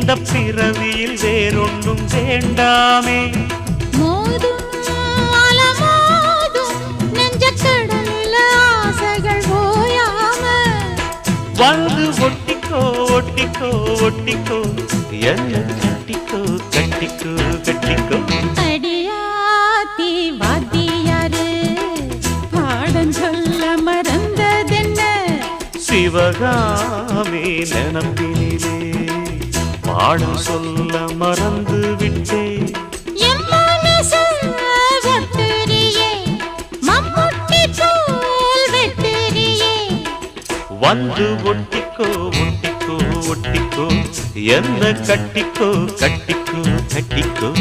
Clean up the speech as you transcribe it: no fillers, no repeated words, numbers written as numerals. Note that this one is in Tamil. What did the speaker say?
இந்த பிறவியில் வேறொன்றும் வேண்டாமே. மோதும் அலமோதும் நெஞ்சக்கடலில் ஆசைகள் ஓயாம வந்து ஒட்டிக்கோ ஒட்டிக்கோ ஒட்டிக்கோ என்ன கட்டிக்கோ கட்டிக்கோ கட்டிக்கோ. அடியாத்தி வாத்தியாரு பாடம் சொல்ல மறந்ததென்ன சிவகாமி நினப்பினிலே பாடம் சொல்ல மறந்து விட்டே. என் மனசு ஒட்டுறியே மம்முட்டி போல் வெட்டுறியே வந்து ஒட்டிக்கோ ஒட்டிக்கோ ஒட்டிக்கோ என்ன கட்டிக்கோ கட்டிக்கோ கட்டிக்கோ.